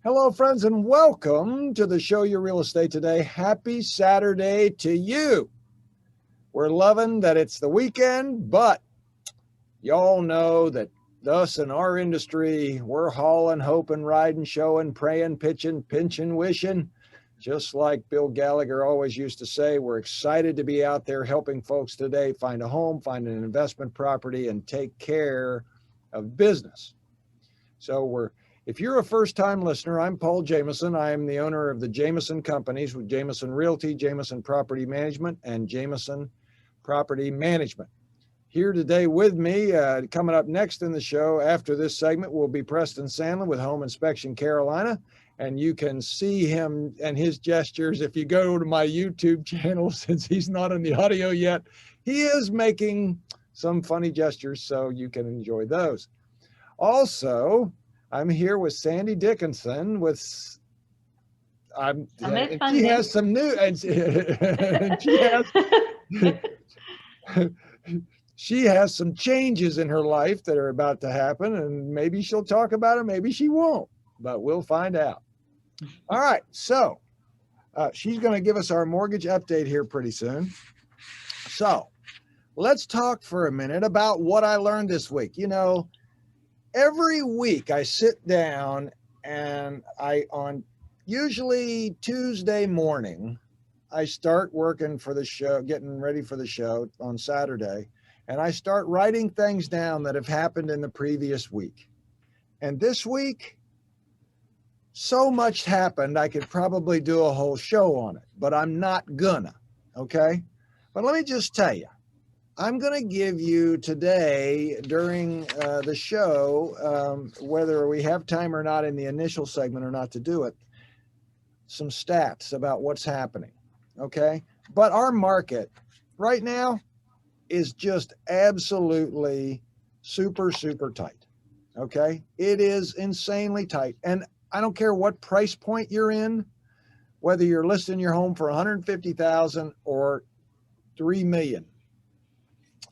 Hello, friends, and welcome to the Show Your Real Estate Today. Happy Saturday to you. We're loving that it's the weekend, but y'all know that us in our industry, we're hauling, hoping, riding, showing, praying, pitching, pinching, wishing. Just like Bill Gallagher always used to say, we're excited to be out there helping folks today find a home, find an investment property, and take care of business. So if you're a first-time listener, I'm Paul Jameson. I am the owner of the Jameson Companies with Jameson Realty, Jameson Property Management, and Jameson Property Management. Here today with me, coming up next in the show after this segment, will be Preston Sandlin with Home Inspection Carolina. And you can see him and his gestures if you go to my YouTube channel, since he's not on the audio yet. He is making some funny gestures, so you can enjoy those. Also, I'm here with Sandy Dickinson she has some new, and she has some changes in her life that are about to happen, and maybe she'll talk about it, maybe she won't, but we'll find out. All right, so she's going to give us our mortgage update here pretty soon. So let's talk for a minute about what I learned this week. You know, every week I sit down and on usually Tuesday morning, I start working for the show, getting ready for the show on Saturday, and I start writing things down that have happened in the previous week. And this week, so much happened, I could probably do a whole show on it, but I'm not gonna, okay? But let me just tell you, I'm going to give you today during the show, whether we have time or not in the initial segment or not to do it, some stats about what's happening, okay? But our market right now is just absolutely super, super tight, okay? It is insanely tight. And I don't care what price point you're in, whether you're listing your home for $150,000 or $3 million.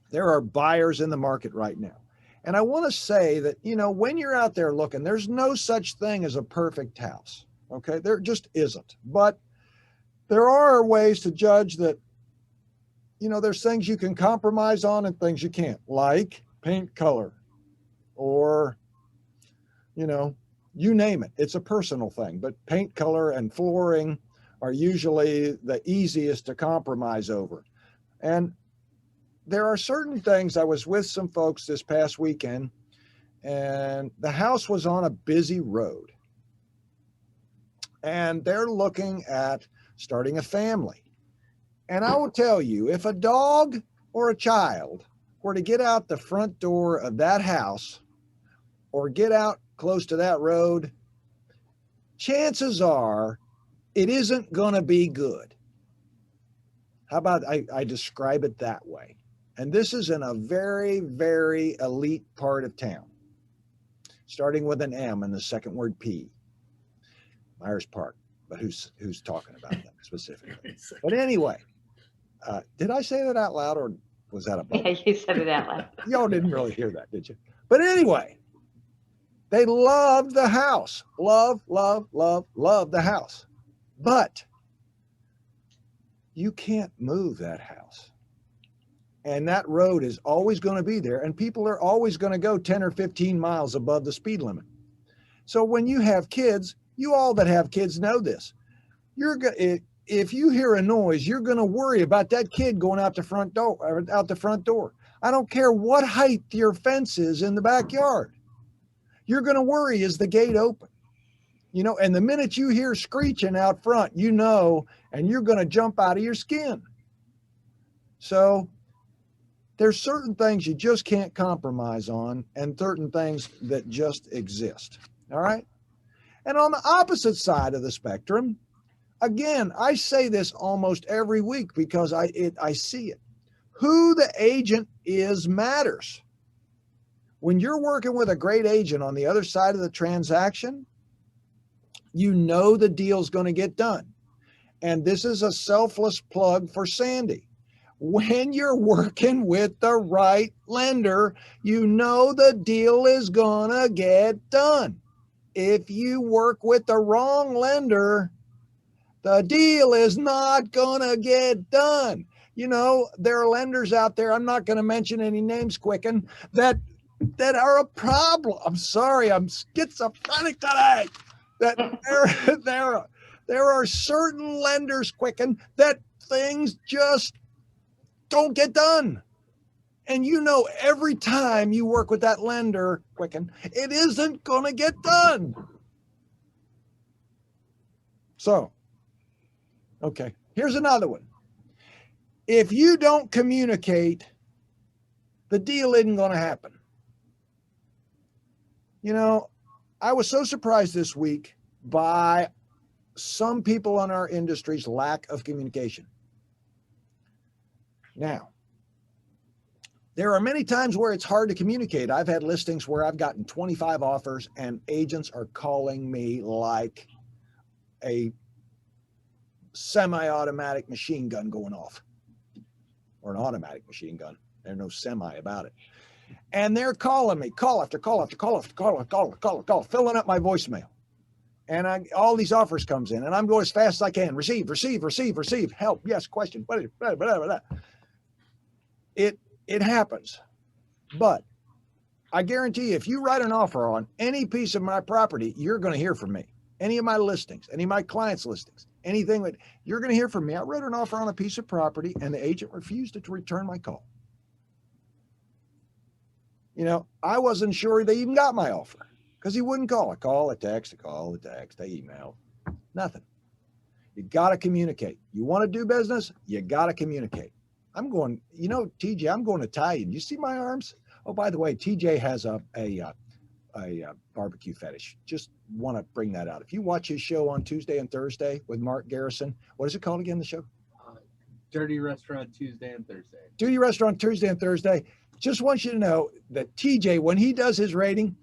There are buyers in the market right now. And I want to say that, you know, when you're out there looking, there's no such thing as a perfect house, okay? There just isn't. But there are ways to judge that, you know, there's things you can compromise on and things you can't, like paint color or, you know, you name it. It's a personal thing, but paint color and flooring are usually the easiest to compromise over. And there are certain things. I was with some folks this past weekend, and the house was on a busy road. And they're looking at starting a family. And I will tell you, if a dog or a child were to get out the front door of that house or get out close to that road, chances are it isn't going to be good. How about I describe it that way? And this is in a very, very elite part of town, starting with an M and the second word P. Myers Park, but who's talking about that specifically? But anyway, did I say that out loud, or was that a bubble? Yeah, you said it out loud. Y'all didn't really hear that, did you? But anyway, they loved the house. Love the house. But you can't move that house. And that road is always going to be there, and people are always going to go 10 or 15 miles above the speed limit. So when you have kids, you all that have kids know this. If you hear a noise, you're going to worry about that kid going out the front door. I don't care what height your fence is in the backyard. You're going to worry, is the gate open? You know, and the minute you hear screeching out front, you know, and you're going to jump out of your skin. So there's certain things you just can't compromise on, and certain things that just exist. All right. And on the opposite side of the spectrum, again, I say this almost every week because I see it. Who the agent is matters. When you're working with a great agent on the other side of the transaction, you know the deal's going to get done. And this is a selfless plug for Sandy. When you're working with the right lender, you know the deal is gonna get done. if you work with the wrong lender, the deal is not going to get done. You know, there are lenders out there, I'm not going to mention any names, Quicken, that are a problem. I'm sorry, I'm schizophrenic today. That there are certain lenders, Quicken, that things just don't get done. And you know, every time you work with that lender, Quicken, it isn't going to get done. So, okay, here's another one. If you don't communicate, the deal isn't going to happen. You know, I was so surprised this week by some people in our industry's lack of communication. Now, there are many times where it's hard to communicate. I've had listings where I've gotten 25 offers and agents are calling me like a semi-automatic machine gun going off, or an automatic machine gun. There's no semi about it. And they're calling me, call after call after call after call after call after call after call, filling up my voicemail. And all these offers comes in, and I'm going as fast as I can. Receive, receive, receive, receive. Help, yes, question. Blah, blah, blah, blah. It happens. But I guarantee you, if you write an offer on any piece of my property, you're going to hear from me. Any of my listings, any of my clients' listings, anything that you're going to hear from me. I wrote an offer on a piece of property, and the agent refused to return my call. You know, I wasn't sure they even got my offer because he wouldn't call. A call, a text, a call, a text, a email, nothing. You got to communicate. You want to do business, you got to communicate. I'm going, you know, TJ, I'm going Italian. You see my arms? Oh, by the way, TJ has a barbecue fetish. Just want to bring that out. If you watch his show on Tuesday and Thursday with Mark Garrison, what is it called again, the show? Dirty Restaurant Tuesday and Thursday. Dirty Restaurant Tuesday and Thursday. Just want you to know that TJ, when he does his rating,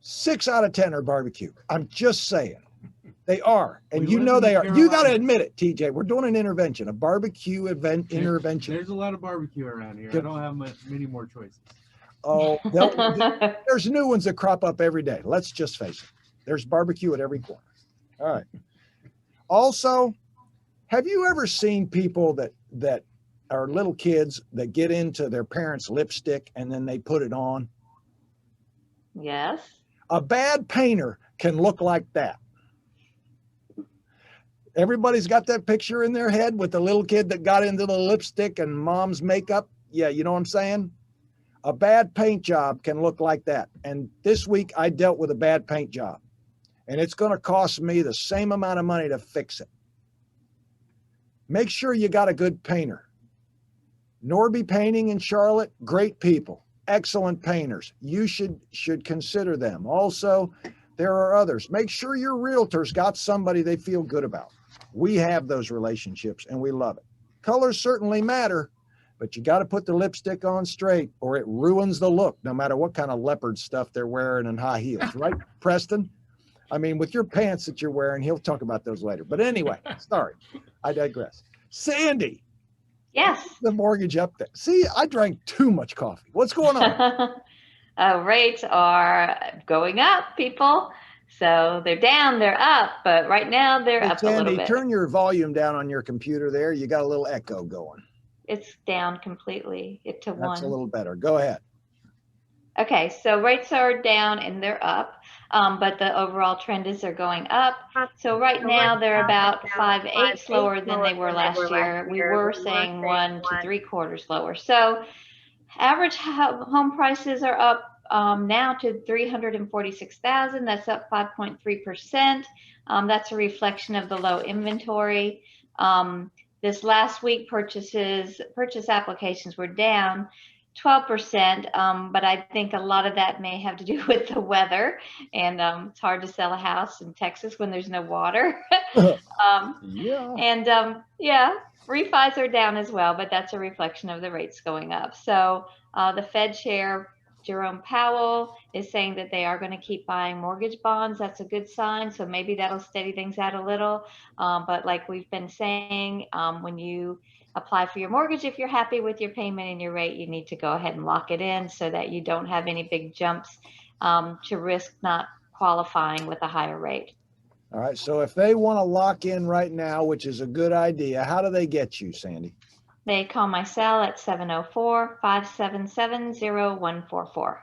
6 out of 10 are barbecue. I'm just saying. They are. And you know they are. You got to admit it, TJ. We're doing an intervention, a barbecue event intervention. There's a lot of barbecue around here. I don't have many more choices. Oh, there's new ones that crop up every day. Let's just face it. There's barbecue at every corner. All right. Also, have you ever seen people that are little kids that get into their parents' lipstick and then they put it on? Yes. A bad painter can look like that. Everybody's got that picture in their head with the little kid that got into the lipstick and mom's makeup. Yeah, you know what I'm saying? A bad paint job can look like that. And this week I dealt with a bad paint job, and it's going to cost me the same amount of money to fix it. Make sure you got a good painter. Norby Painting in Charlotte, great people, excellent painters. You should consider them. Also, there are others. Make sure your realtor's got somebody they feel good about. We have those relationships and we love it. Colors certainly matter, but you got to put the lipstick on straight or it ruins the look, no matter what kind of leopard stuff they're wearing and high heels, right, Preston? I mean, with your pants that you're wearing, he'll talk about those later. But anyway, sorry, I digress. Sandy. Yes. The mortgage up there. See, I drank too much coffee. What's going on? Rates are going up, people. So they're down, they're up, but right now they're up Sandy, a little bit. Turn your volume down on your computer there. You got a little echo going. It's down completely. It to 1. That's a little better. Go ahead. Okay, so rates are down and they're up, but the overall trend is they're going up. So right now they're about 5/8 lower than they were last year. We were saying 1 3/4 lower. So average home prices are up now to $346,000. That's up 5.3%. That's a reflection of the low inventory. This last week, purchase applications were down 12%, but I think a lot of that may have to do with the weather, and it's hard to sell a house in Texas when there's no water. Yeah, refis are down as well, but that's a reflection of the rates going up. So the Fed chair, Jerome Powell, is saying that they are going to keep buying mortgage bonds. That's a good sign. So maybe that'll steady things out a little. But like we've been saying, when you apply for your mortgage, if you're happy with your payment and your rate, you need to go ahead and lock it in so that you don't have any big jumps to risk not qualifying with a higher rate. All right. So if they want to lock in right now, which is a good idea, how do they get you, Sandy? They call my cell at 704-577-0144.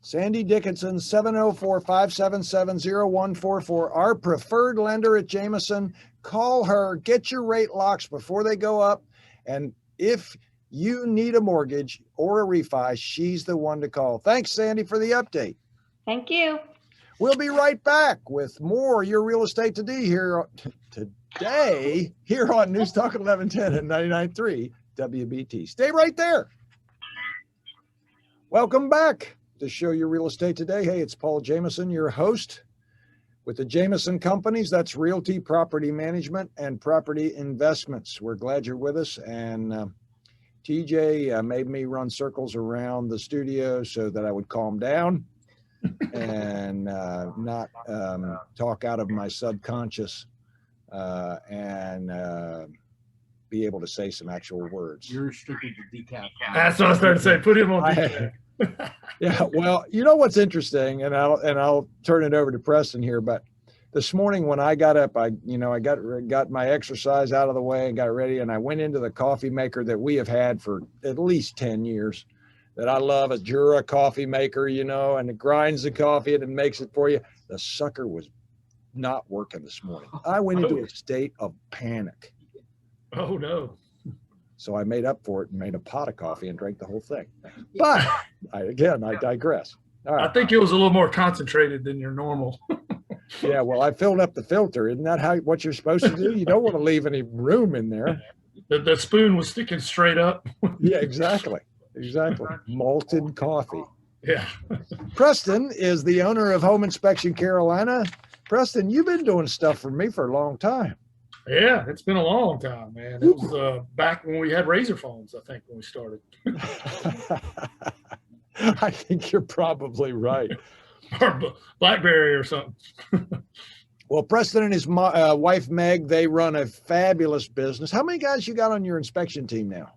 Sandy Dickinson, 704-577-0144, our preferred lender at Jameson. Call her, get your rate locks before they go up. And if you need a mortgage or a refi, she's the one to call. Thanks, Sandy, for the update. Thank you. We'll be right back with more Your Real Estate Today here on News Talk 1110 and 99.3 WBT. Stay right there. Welcome back to show Your Real Estate Today. Hey, it's Paul Jameson, your host with the Jameson Companies. That's Realty, Property Management, and Property Investments. We're glad you're with us. And TJ made me run circles around the studio so that I would calm down and not talk out of my subconscious and be able to say some actual words. You're restricted to decaf. That's what I was starting to say. Put him on decaf. Yeah, well, you know what's interesting, and I'll turn it over to Preston here. But this morning when I got up, I got my exercise out of the way and got ready, and I went into the coffee maker that we have had for at least 10 years. That I love, a Jura coffee maker, and it grinds the coffee and it makes it for you. The sucker was not working this morning. I went into a state of panic. Oh no. So I made up for it and made a pot of coffee and drank the whole thing. But I digress. All right. I think it was a little more concentrated than your normal. Yeah, well, I filled up the filter. Isn't that what you're supposed to do? You don't want to leave any room in there. The spoon was sticking straight up. Yeah, exactly. Malted coffee. Yeah. Preston is the owner of Home Inspection Carolina. Preston, you've been doing stuff for me for a long time. Yeah, it's been a long time, man. It was back when we had razor phones, I think, when we started. I think you're probably right. Or BlackBerry or something. Well, Preston and his wife, Meg, they run a fabulous business. How many guys you got on your inspection team now?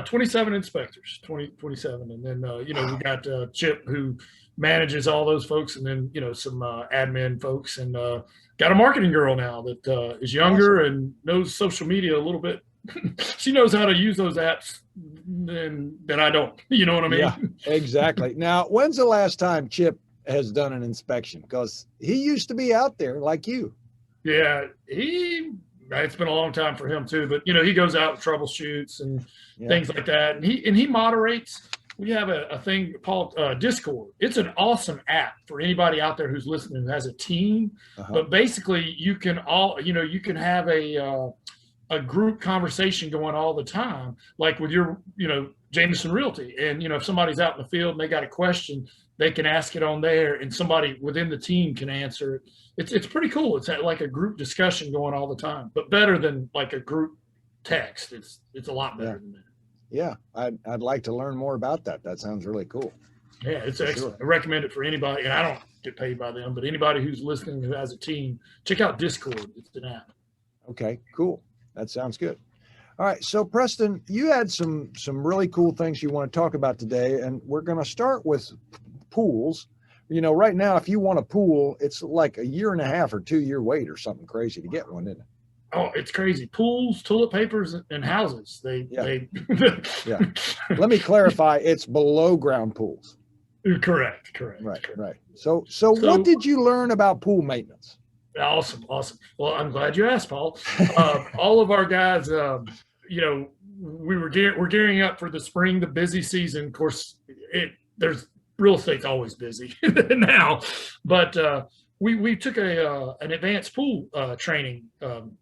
27 inspectors, 27. And then, we got Chip, who manages all those folks, and then, some admin folks, and got a marketing girl now that is younger and knows social media a little bit. She knows how to use those apps that I don't. You know what I mean? Yeah, exactly. Now, when's the last time Chip has done an inspection? Because he used to be out there like you. Yeah, it's been a long time for him too, but he goes out and troubleshoots and things like that. And he moderates. We have a thing called Discord. It's an awesome app for anybody out there who's listening who has a team. But basically, you can have a group conversation going all the time, like with your Jameson Realty. And if somebody's out in the field and they got a question, they can ask it on there, and somebody within the team can answer it. It's pretty cool. It's like a group discussion going all the time, but better than like a group text. It's a lot better than that. Yeah, I'd like to learn more about that. That sounds really cool. Yeah, it's excellent. I recommend it for anybody, and I don't get paid by them, but anybody who's listening who has a team, check out Discord. It's an app. Okay, cool. That sounds good. All right, so Preston, you had some really cool things you want to talk about today, and we're going to start with pools. Right now, if you want a pool, it's like a 1.5 or 2 year wait or something crazy to get one, isn't it? Oh, it's crazy. Pools, toilet papers, and houses. Yeah. Let me clarify. It's below ground pools. Correct. Right. So what did you learn about pool maintenance? Awesome. Well, I'm glad you asked, Paul. All of our guys, we're gearing up for the spring, the busy season. Of course, there's real estate's always busy now, but we took an advanced pool training,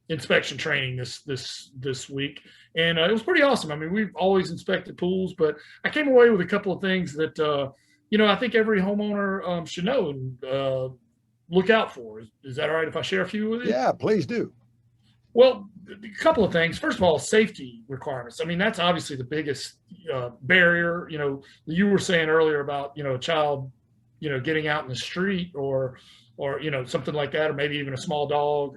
inspection training this week, and it was pretty awesome. I mean, we've always inspected pools, but I came away with a couple of things that I think every homeowner should know and look out for. Is that all right if I share a few with you? Yeah, please do. Well, a couple of things. First of all, safety requirements. I mean, that's obviously the biggest barrier. You were saying earlier about, a child, getting out in the street or something like that, or maybe even a small dog,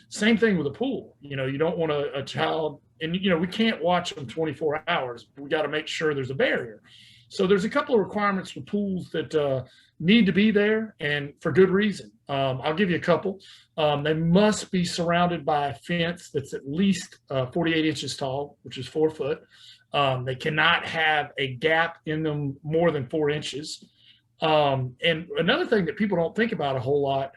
same thing with a pool. You don't want a child, and, we can't watch them 24 hours. We got to make sure there's a barrier. So there's a couple of requirements for pools that need to be there, and for good reason. I'll give you a couple. They must be surrounded by a fence that's at least 48 inches tall, which is 4 foot. They cannot have a gap in them more than 4 inches. And another thing that people don't think about a whole lot,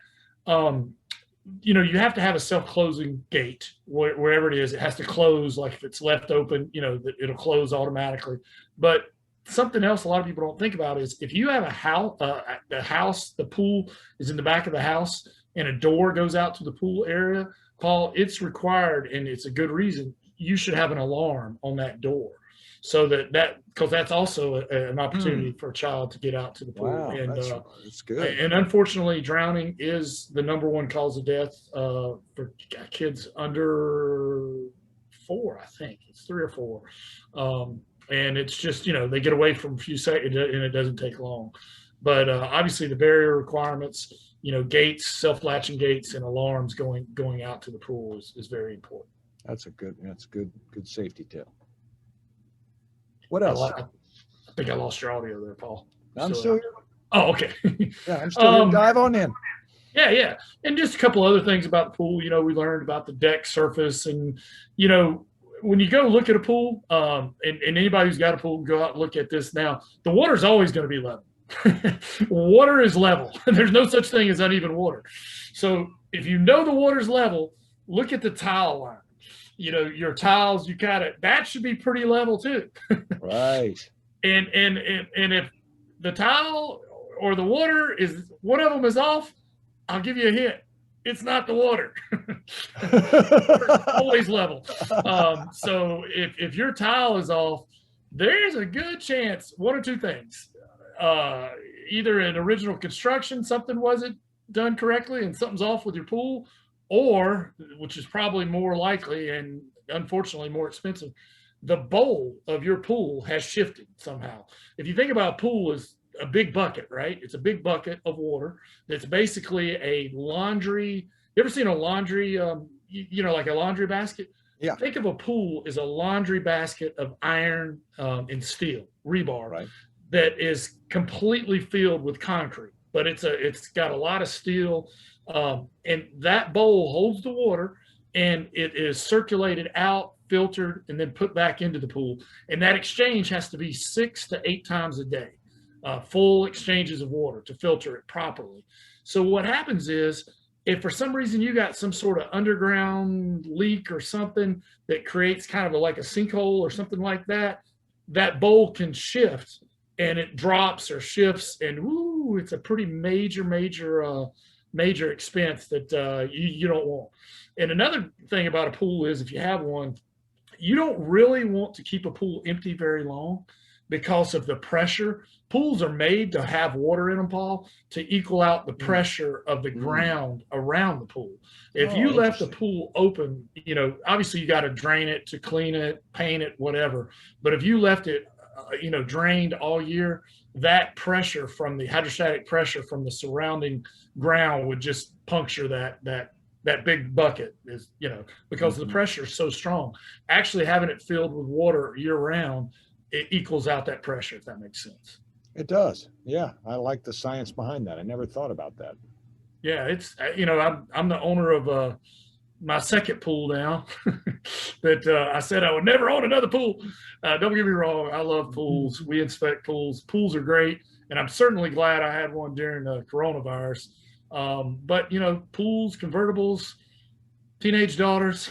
you know, you have to have a self-closing gate wherever it is. It has to close, like if it's left open, you know, that it'll close automatically. But something else a lot of people don't think about is if you have a house, the pool is in the back of the house and a door goes out to the pool area, Paul, it's required, and it's a good reason, you should have an alarm on that door. So because that's also an opportunity for a child to get out to the pool. Wow, and that's good. And unfortunately, drowning is the #1 cause of death for kids under 4. I think it's 3 or 4. And it's just, you know, they get away from a few seconds and it doesn't take long. But obviously, the barrier requirements, you know, gates, self-latching gates, and alarms going out to the pool is very important. That's good safety tip. What else? I think I lost your audio there, Paul. I'm still here. Oh, okay. Yeah, I'm still here. Dive on in. Yeah. And just a couple other things about the pool. You know, we learned about the deck surface, and, you know, when you go look at a pool, and anybody who's got a pool, go out and look at this now, the water's always going to be level. Water is level. There's no such thing as uneven water. So if you know the water's level, look at the tile line. You know, your tiles, that should be pretty level too. Right. And if the tile or the water is, one of them is off, I'll give you a hint. It's not the water. It's always level. So if your tile is off, there's a good chance, one or two things. Either in original construction, something wasn't done correctly and something's off with your pool, or, which is probably more likely and unfortunately more expensive, the bowl of your pool has shifted somehow. If you think about a pool as a big bucket, right? It's a big bucket of water that's basically a laundry. You ever seen a laundry, you know, like a laundry basket? Yeah. Think of a pool as a laundry basket of iron and steel, rebar, Right. that is completely filled with concrete, but it's got a lot of steel. And that bowl holds the water, and it is circulated out, filtered, and then put back into the pool. And that exchange has to be 6 to 8 times a day, full exchanges of water to filter it properly. So what happens is, if for some reason you got some sort of underground leak or something that creates kind of like a sinkhole or something like that, that bowl can shift and it drops or shifts, and woo, it's a pretty major expense that you don't want. And another thing about a pool is, if you have one, you don't really want to keep a pool empty very long because of the pressure. Pools are made to have water in them, Paul, to equal out the pressure of the ground around the pool. If you left the pool open, you know, obviously you got to drain it to clean it, paint it, whatever. But if you left it, you know, drained all year, that pressure from the hydrostatic pressure from the surrounding ground would just puncture that big bucket, is, you know, because the pressure is so strong. Actually having it filled with water year round, it equals out that pressure, if that makes sense. It does. Yeah. I like the science behind that. I never thought about that. Yeah, it's, you know, I'm the owner of my second pool now. That I said I would never own another pool. Don't get me wrong, I love pools. We inspect pools. Pools are great, and I'm certainly glad I had one during the coronavirus. But, you know, pools, convertibles, teenage daughters,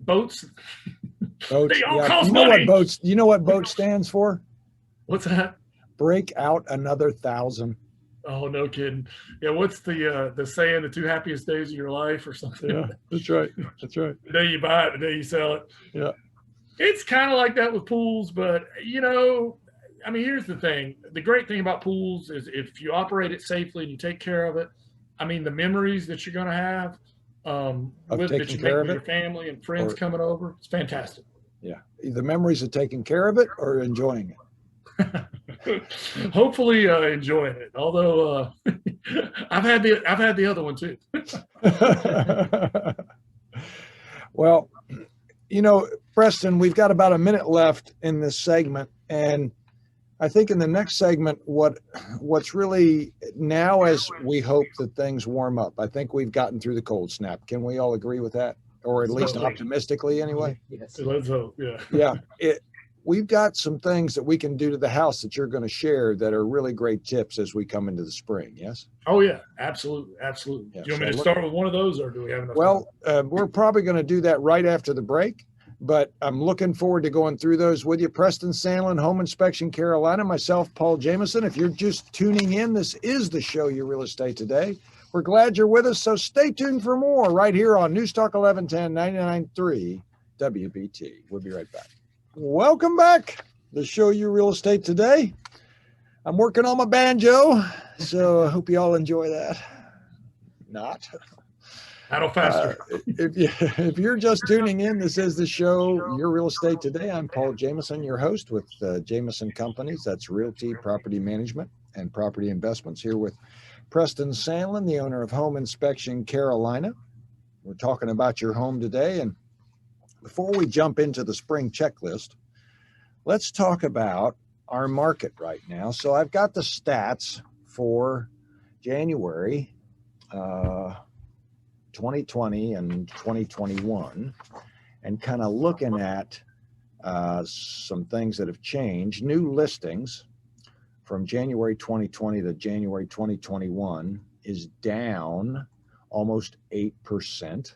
boats. They all cost money. You know what boat stands for? What's that? Break out another 1,000. Oh, no kidding. Yeah, what's the saying, the 2 happiest days of your life or something? Yeah, that's right. That's right. The day you buy it, the day you sell it. Yeah. It's kind of like that with pools, but, you know, I mean, here's the thing. The great thing about pools is if you operate it safely and you take care of it, I mean, the memories that you're going to have that you make with your family and friends coming over, it's fantastic. Yeah. The memories of taking care of it or enjoying it. Hopefully enjoying it. Although I've had the other one too. Well, you know, Preston, we've got about a minute left in this segment, and I think in the next segment, what's really now, as we hope that things warm up, I think we've gotten through the cold snap. Can we all agree with that? Or at least optimistically anyway? Yes. Let's hope, yeah. Yeah. We've got some things that we can do to the house that you're going to share that are really great tips as we come into the spring. Yes? Oh, yeah, absolutely. Absolutely. Yeah, Do you want me so to start with one of those, or do we have enough time? Well, we're probably going to do that right after the break, but I'm looking forward to going through those with you. Preston Sandlin, Home Inspection Carolina, myself, Paul Jameson. If you're just tuning in, this is the show, Your Real Estate Today. We're glad you're with us, so stay tuned for more right here on News Talk 1110 99.3 WBT. We'll be right back. Welcome back. The show, Your Real Estate Today. I'm working on my banjo, so I hope you all enjoy that. Not. Paddle faster. If you're just tuning in, this is the show, Your Real Estate Today. I'm Paul Jameson, your host with Jameson Companies. That's Realty, Property Management, and Property Investments. Here with Preston Sandlin, the owner of Home Inspection Carolina. We're talking about your home today. And before we jump into the spring checklist, let's talk about our market right now. So I've got the stats for January 2020 and 2021, and kind of looking at some things that have changed. New listings from January 2020 to January 2021 is down almost 8%.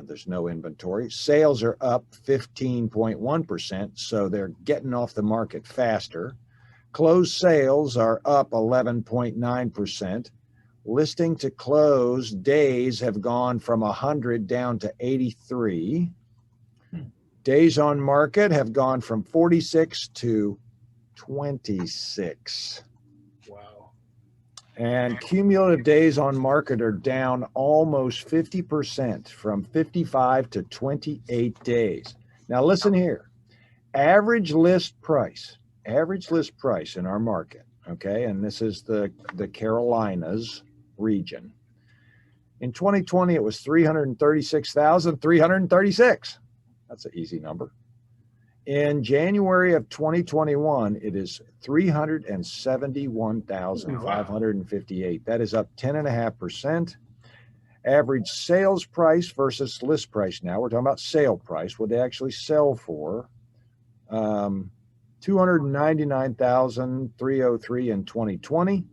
There's no inventory. Sales are up 15.1%, so they're getting off the market faster. Closed sales are up 11.9%. Listing to close days have gone from 100 down to 83. Days on market have gone from 46 to 26. Wow. And cumulative days on market are down almost 50%, from 55 to 28 days. Now listen here. Average list price in our market, okay? And this is the Carolinas region. In 2020, it was 336,336. That's an easy number. In January of 2021, it is 371,558. That is up 10.5%. Average sales price versus list price. Now we're talking about sale price, what they actually sell for. 299,303 in 2020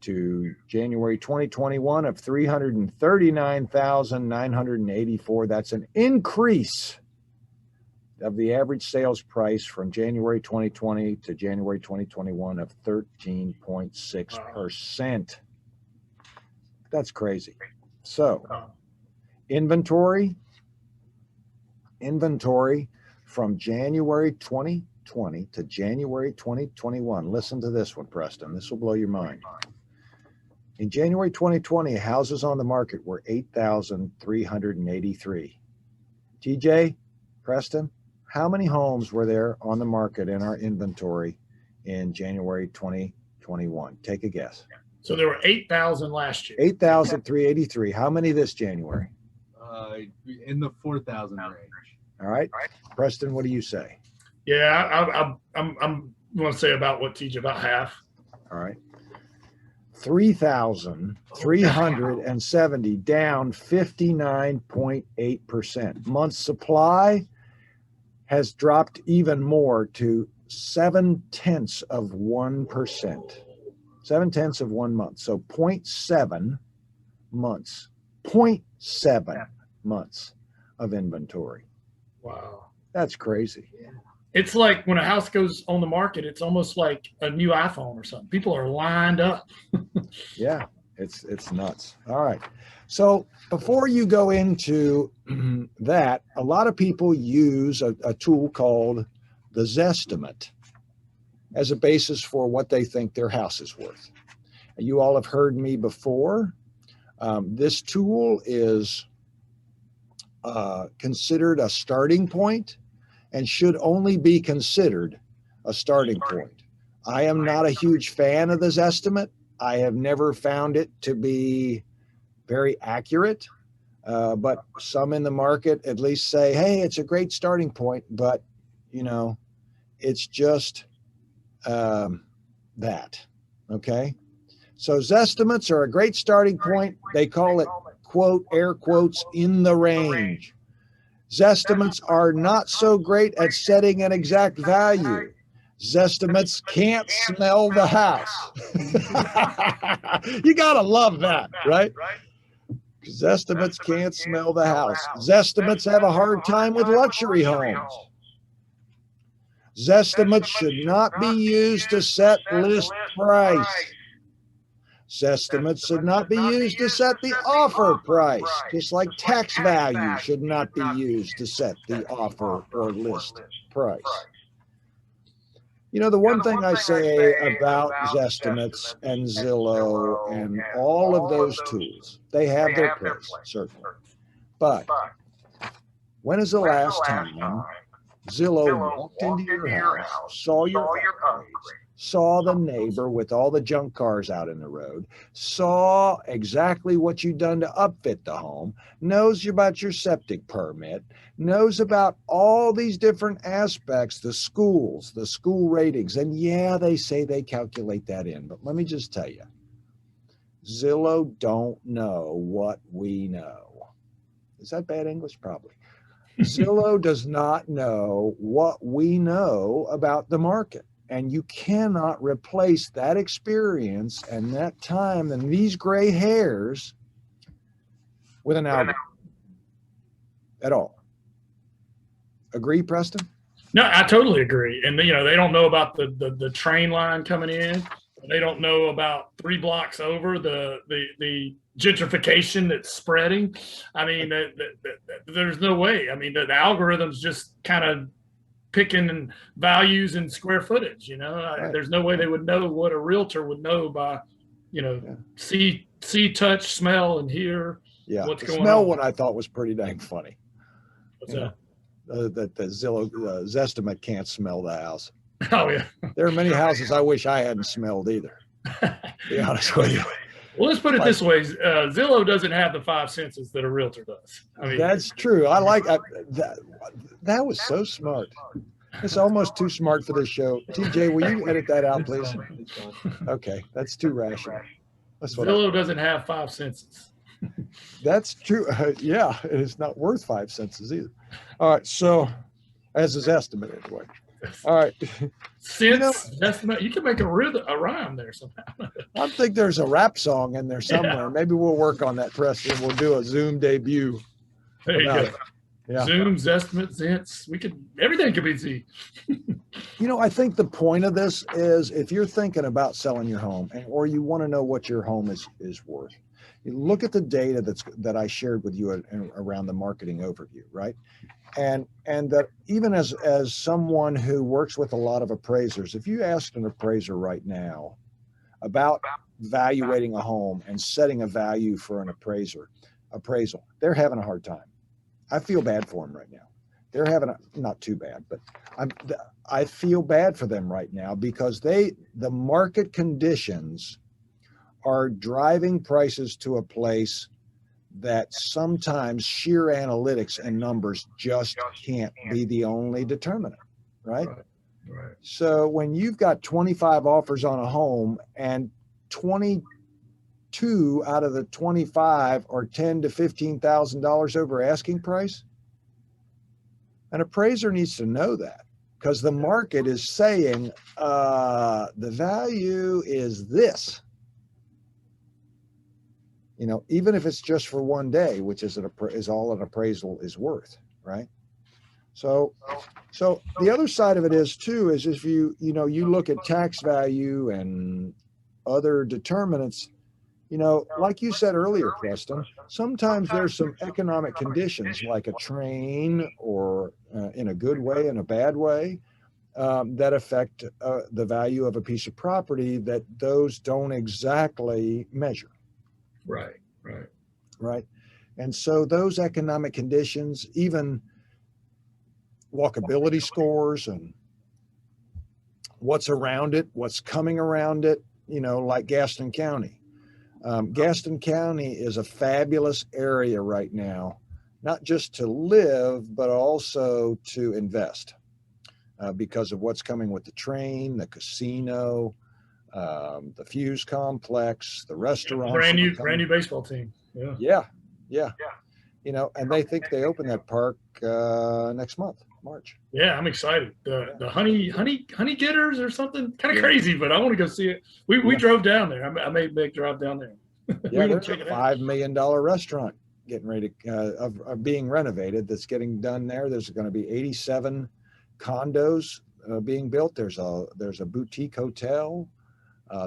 to January 2021 of 339,984. That's an increase of the average sales price from January 2020 to January 2021 of 13.6%. That's crazy. So inventory from January 2020 to January 2021. Listen to this one, Preston. This will blow your mind. In January 2020, houses on the market were 8,383. TJ, Preston, how many homes were there on the market in our inventory in January 2021? Take a guess. So there were 8,000 last year. 8,383. How many this January? In the 4,000 range. All right. Preston, what do you say? Yeah, I'm going to say about what, TJ, about half. All right. 3,370, down 59.8%. Month supply has dropped even more to 0.7% of 1%. 0.7 of 1 month. So 0.7 months. 0.7 months of inventory. Wow. That's crazy. It's like when a house goes on the market, it's almost like a new iPhone or something. People are lined up. Yeah, it's nuts. All right. So before you go into that, a lot of people use a tool called the Zestimate as a basis for what they think their house is worth. You all have heard me before. This tool is considered a starting point and should only be considered a starting point. I am not a huge fan of this estimate. I have never found it to be very accurate, but some in the market at least say, hey, it's a great starting point, but you know, it's just that. Okay. So Zestimates are a great starting point. They call it, quote, air quotes, in the range. Zestimates are not so great at setting an exact value. Zestimates can't smell the house. You got to love that, right? Zestimates can't smell the house. Zestimates have a hard time with luxury homes. Zestimates should not be used to set list price. Zestimates should not be used to set the offer price, just like tax value should not be used to set the offer or list price. You know, the one thing I say about Zestimates and Zillow and all of those tools, they have their place, certainly. But when is the last time Zillow walked into your house, saw your upgrades, saw the neighbor with all the junk cars out in the road, saw exactly what you've done to upfit the home, knows about your septic permit, knows about all these different aspects, the schools, the school ratings. And yeah, they say they calculate that in, but let me just tell you, Zillow don't know what we know. Is that bad English? Probably. Zillow does not know what we know about the market. And you cannot replace that experience and that time and these gray hairs with an algorithm at all. Agree, Preston? No, I totally agree. And you know, they don't know about the train line coming in. They don't know about 3 blocks over the gentrification that's spreading. I mean, there's no way. I mean, the algorithm's just kind of picking values and square footage. You know, Right. There's no way they would know what a realtor would know by, you know, see, touch, smell, and hear. Yeah. What's The going smell on. one I thought was pretty dang funny. What's You know, that the Zillow Zestimate can't smell the house. that? Oh yeah. There are many houses I wish I hadn't smelled either, to be honest with you. Well, let's put it this way: Zillow doesn't have the 5 senses that a realtor does. I mean, That's true. I like that. That was so smart. It's almost too smart for this show. TJ, will you edit that out, please? Okay, that's too rational. That's what Zillow doesn't have 5 senses. that's true. Yeah, it's not worth 5 senses either. All right, so as his estimate anyway. All right. Sense estimate. You can make a rhyme there somehow. I think there's a rap song in there somewhere. Yeah. Maybe we'll work on that, Preston. We'll do a Zoom debut. There you about go. it. Yeah. Zooms, estimates, Zents. Everything could be Z. You know, I think the point of this is if you're thinking about selling your home or you want to know what your home is worth, you look at the data that I shared with you around the marketing overview, right? And that even as someone who works with a lot of appraisers, if you asked an appraiser right now about valuating a home and setting a value for an appraisal, they're having a hard time. I feel bad for them right now. They're having not too bad, but I feel bad for them right now because the market conditions are driving prices to a place that sometimes sheer analytics and numbers just can't be the only determinant, right? Right. So when you've got 25 offers on a home and 22 out of the 25 are $10,000 to $15,000 over asking price, an appraiser needs to know that because the market is saying the value is this. You know, even if it's just for one day, which is all an appraisal is worth, right? So the other side of it is too, is if you look at tax value and other determinants, you know, like you said earlier, Preston, sometimes there's some economic conditions like a train or in a good way, in a bad way, that affect the value of a piece of property that those don't exactly measure. Right. And so those economic conditions, even walkability scores and what's around it, what's coming around it, you know, like Gaston County. Gaston County is a fabulous area right now, not just to live, but also to invest. because of what's coming with the train, the casino, the Fuse complex, the restaurants. Brand new baseball team. Yeah. Yeah. You know, and they think they open that park next month, March. Yeah, I'm excited. The honey getters or something, kind of crazy, but I want to go see it. We drove down there. I made a big drive down there. Yeah, there's a $5 million restaurant getting ready to, of being renovated that's getting done there. There's going to be 87 condos being built. There's a boutique hotel.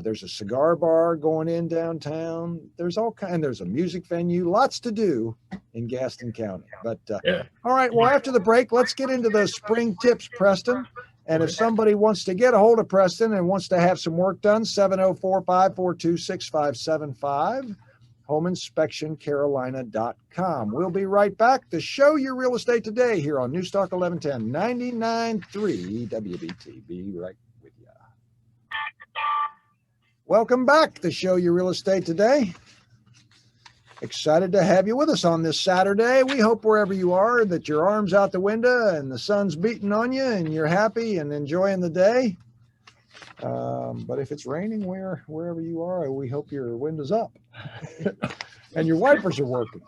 There's a cigar bar going in downtown. There's there's a music venue, lots to do in Gaston County. But all right, well, after the break, let's get into those spring tips, Preston. And if somebody wants to get a hold of Preston and wants to have some work done, 704-542-6575, homeinspectioncarolina.com. We'll be right back to show your real estate today here on Newstalk 1110 99.3 WBT. Be right with you. Welcome back to Show Your Real Estate Today. Excited to have you with us on this Saturday. We hope wherever you are that your arm's out the window and the sun's beating on you and you're happy and enjoying the day. But if it's raining wherever you are, we hope your window's up and your wipers are working.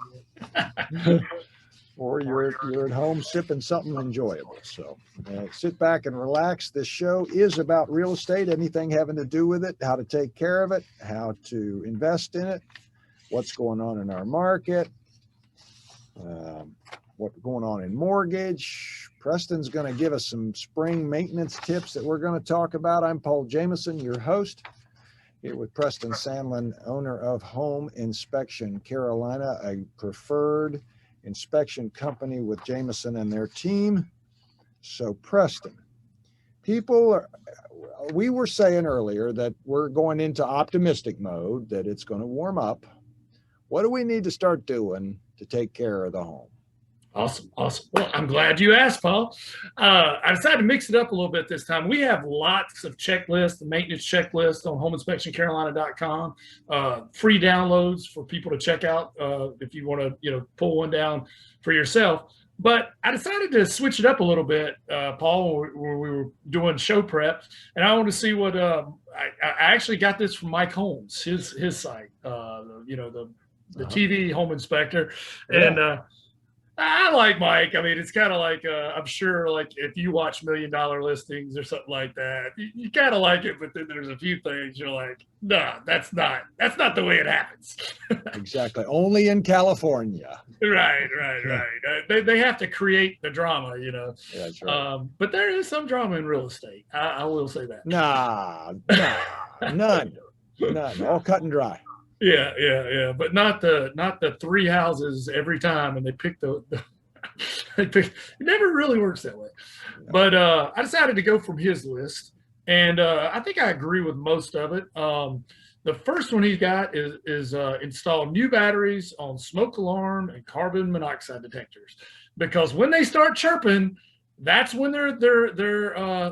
Or you're at home sipping something enjoyable. So sit back and relax. This show is about real estate, anything having to do with it, how to take care of it, how to invest in it, what's going on in our market, what's going on in mortgage. Preston's going to give us some spring maintenance tips that we're going to talk about. I'm Paul Jameson, your host, here with Preston Sandlin, owner of Home Inspection Carolina, a preferred inspection company with Jameson and their team. So Preston, we were saying earlier that we're going into optimistic mode, that it's going to warm up. What do we need to start doing to take care of the home? Awesome. Well, I'm glad you asked, Paul. I decided to mix it up a little bit this time. We have lots of checklists, the maintenance checklist on homeinspectioncarolina.com, free downloads for people to check out if you want to, pull one down for yourself. But I decided to switch it up a little bit, Paul, where we were doing show prep, and I want to see what I actually got this from Mike Holmes, his site, the TV home inspector, and I like Mike. I mean, it's kind of like I'm sure, like if you watch $1 Million Listings or something like that, you kind of like it, but then there's a few things you're like, nah, that's not the way it happens. Exactly. Only in California. Right. They have to create the drama, Yeah, that's right. But there is some drama in real estate. I will say that. Nah, none. All cut and dry. Yeah, but not the three houses every time, and they pick it never really works that way. Yeah. But I decided to go from his list, and I think I agree with most of it. The first one he's got is install new batteries on smoke alarm and carbon monoxide detectors, because when they start chirping, that's when they're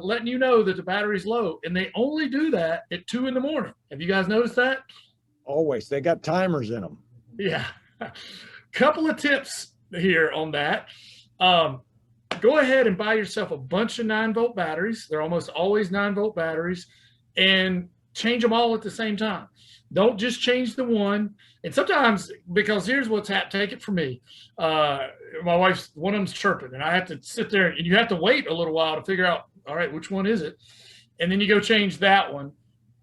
letting you know that the battery's low, and they only do that at 2 a.m. Have you guys noticed that? Always. They got timers in them. Yeah. Couple of tips here on that. Go ahead and buy yourself a bunch of 9-volt batteries. They're almost always 9-volt batteries, and change them all at the same time. Don't just change the one. And sometimes, because here's what's happened, take it from me. My wife's, one of them's chirping, and I have to sit there, and you have to wait a little while to figure out, all right, which one is it? And then you go change that one.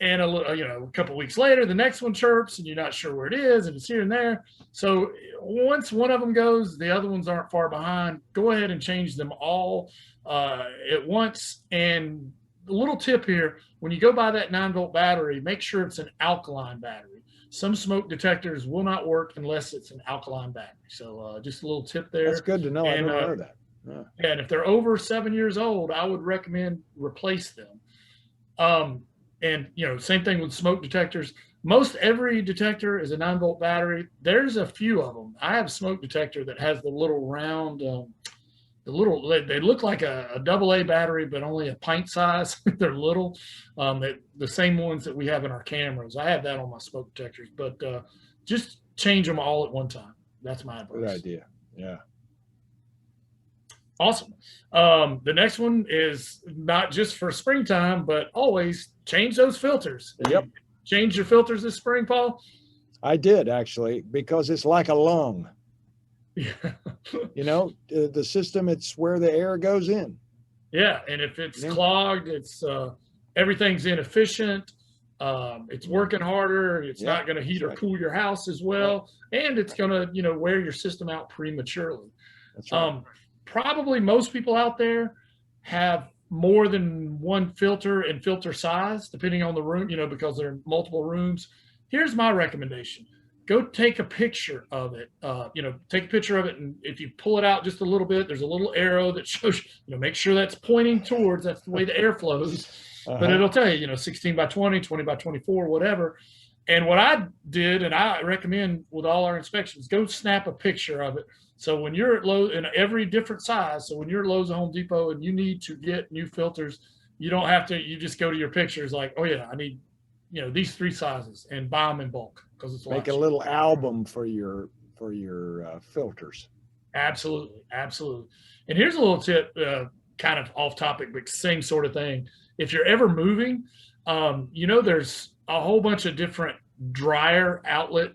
And a couple of weeks later, the next one chirps, and you're not sure where it is, and it's here and there. So once one of them goes, the other ones aren't far behind. Go ahead and change them all at once. And a little tip here: when you go buy that 9-volt battery, make sure it's an alkaline battery. Some smoke detectors will not work unless it's an alkaline battery. So just a little tip there. That's good to know. I never know that. Yeah, and if they're over 7 years old, I would recommend replace them. And, same thing with smoke detectors. Most every detector is a 9-volt battery. There's a few of them. I have a smoke detector that has the little round, they look like a AA battery, but only a pint size. They're little. The same ones that we have in our cameras. I have that on my smoke detectors, but just change them all at one time. That's my advice. Good idea. Yeah. Awesome. The next one is not just for springtime, but always change those filters. Yep. Change your filters this spring, Paul? I did, actually, because it's like a lung. Yeah. You know, the system, it's where the air goes in. Yeah, and if it's clogged, it's everything's inefficient. It's working harder. It's not going to heat or cool your house as well, and it's going to, you know, wear your system out prematurely. That's right. Probably most people out there have more than one filter and filter size, depending on the room, you know, because there are multiple rooms. Here's my recommendation. Go take a picture of it. You know, take a picture of it, and if you pull it out just a little bit, there's a little arrow that shows, you know, make sure that's pointing towards, that's the way the air flows. But it'll tell you, you know, 16 by 20, 20 by 24, whatever. And what I did, and I recommend with all our inspections, go snap a picture of it. So when you're at Lowe's, in every different size, so when you're at Lowe's or Home Depot and you need to get new filters, you don't have to, you just go to your pictures like, oh yeah, I need, you know, these 3 sizes, and buy them in bulk, because it's make a little album for your filters. Absolutely. And here's a little tip, kind of off topic, but same sort of thing. If you're ever moving, you know, there's a whole bunch of different dryer outlet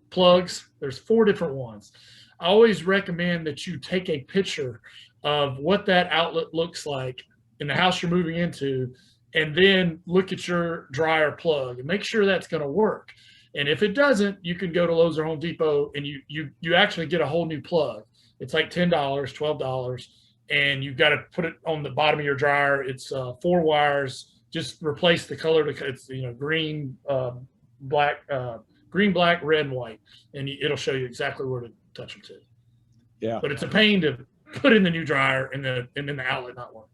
plugs. There's 4 different ones. I always recommend that you take a picture of what that outlet looks like in the house you're moving into, and then look at your dryer plug and make sure that's going to work. And if it doesn't, you can go to Lowe's or Home Depot and you actually get a whole new plug. It's like $10, $12, and you've got to put it on the bottom of your dryer. It's 4 wires. Just replace the color. It's, you know, green, black, red, and white, and it'll show you exactly where to touch them to. Yeah. But it's a pain to put in the new dryer and then the outlet not work.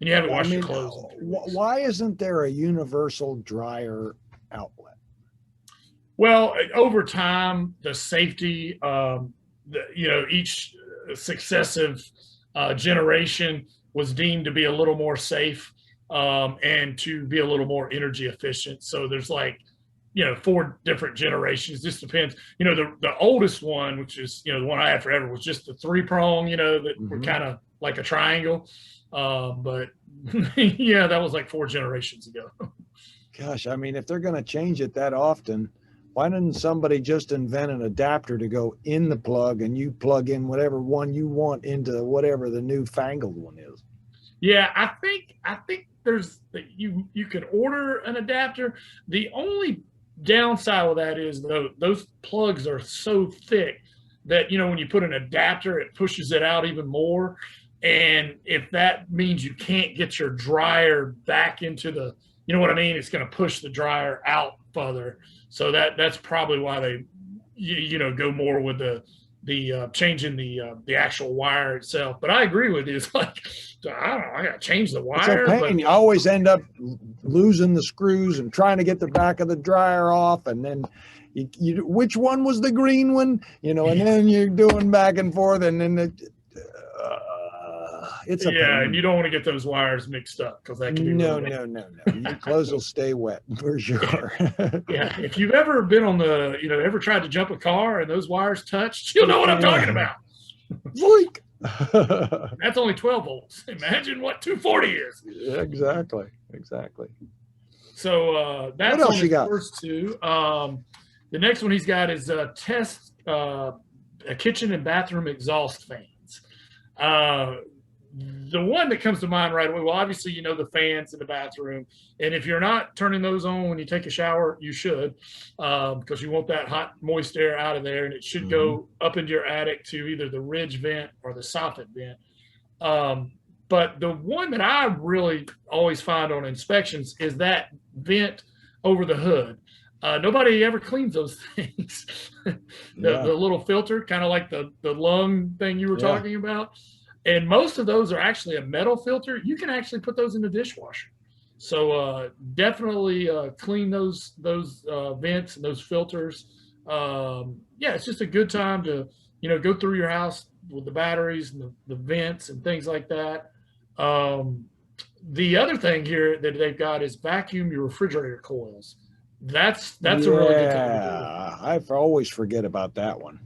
And you haven't washed your clothes. Why isn't there a universal dryer outlet? Well, over time, the safety, you know, each successive generation was deemed to be a little more safe and to be a little more energy efficient. So there's like, you know, 4 different generations. This depends. You know, the oldest one, which is, you know, the one I had forever, was just the 3-prong, you know, that were kind of like a triangle. But yeah, that was like 4 generations ago. Gosh, I mean, if they're going to change it that often, why didn't somebody just invent an adapter to go in the plug and you plug in whatever one you want into whatever the newfangled one is? Yeah, I think there's you can order an adapter. The only downside with that is, though, those plugs are so thick that, you know, when you put an adapter, it pushes it out even more. And if that means you can't get your dryer back into the, you know what I mean, it's going to push the dryer out further. So that's probably why they, you know, go more with the changing the actual wire itself. But I agree with you. It's like, I don't know, I got to change the wire. It's a pain. But you always end up losing the screws and trying to get the back of the dryer off, and then you which one was the green one, you know, and then you're doing back and forth, and then it's a pain. And you don't want to get those wires mixed up, because that can be no. Your clothes will stay wet for sure. Yeah, if you've ever been on the, you know, ever tried to jump a car and those wires touched, you'll know what I'm talking about. Zoink. That's only 12 volts. Imagine what 240 is. Exactly. So that's what else on you got? First 2. The next one he's got is test a kitchen and bathroom exhaust fans. The one that comes to mind right away, well, obviously, you know, the fans in the bathroom. And if you're not turning those on when you take a shower, you should, because you want that hot, moist air out of there. And it should go up into your attic to either the ridge vent or the soffit vent. But the one that I really always find on inspections is that vent over the hood. Nobody ever cleans those things. The little filter, kind of like the lung thing you were talking about. And most of those are actually a metal filter. You can actually put those in the dishwasher. So definitely clean those vents and those filters. It's just a good time to, you know, go through your house with the batteries and the vents and things like that. The other thing here that they've got is vacuum your refrigerator coils. That's a really good time to do it. I always forget about that one.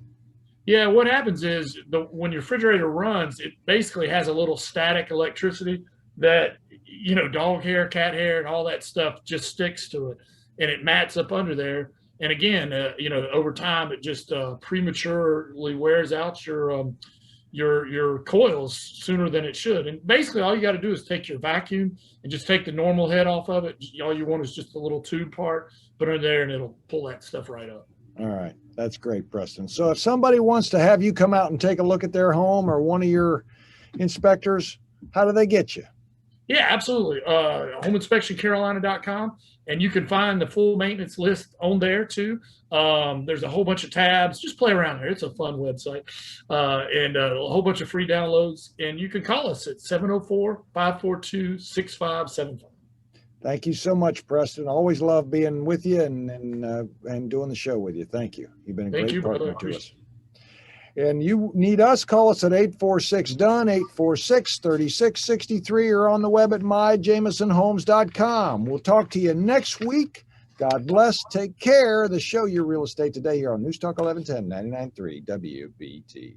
Yeah, what happens is when your refrigerator runs, it basically has a little static electricity that, dog hair, cat hair, and all that stuff just sticks to it, and it mats up under there. And again, over time, it just prematurely wears out your coils sooner than it should. And basically, all you got to do is take your vacuum and just take the normal head off of it. All you want is just the little tube part, put it in there, and it'll pull that stuff right up. All right. That's great, Preston. So if somebody wants to have you come out and take a look at their home or one of your inspectors, how do they get you? Yeah, absolutely. Homeinspectioncarolina.com, and you can find the full maintenance list on there too. There's a whole bunch of tabs. Just play around there. It's a fun website, and a whole bunch of free downloads. And you can call us at 704-542-6575. Thank you so much, Preston. Always love being with you and doing the show with you. Thank you. You've been a great partner to us. And you need us, call us at 846-DONE, 846-3663, or on the web at myjamisonhomes.com. We'll talk to you next week. God bless. Take care. The show, Your Real Estate Today, here on News Talk 1110, 99.3 WBT.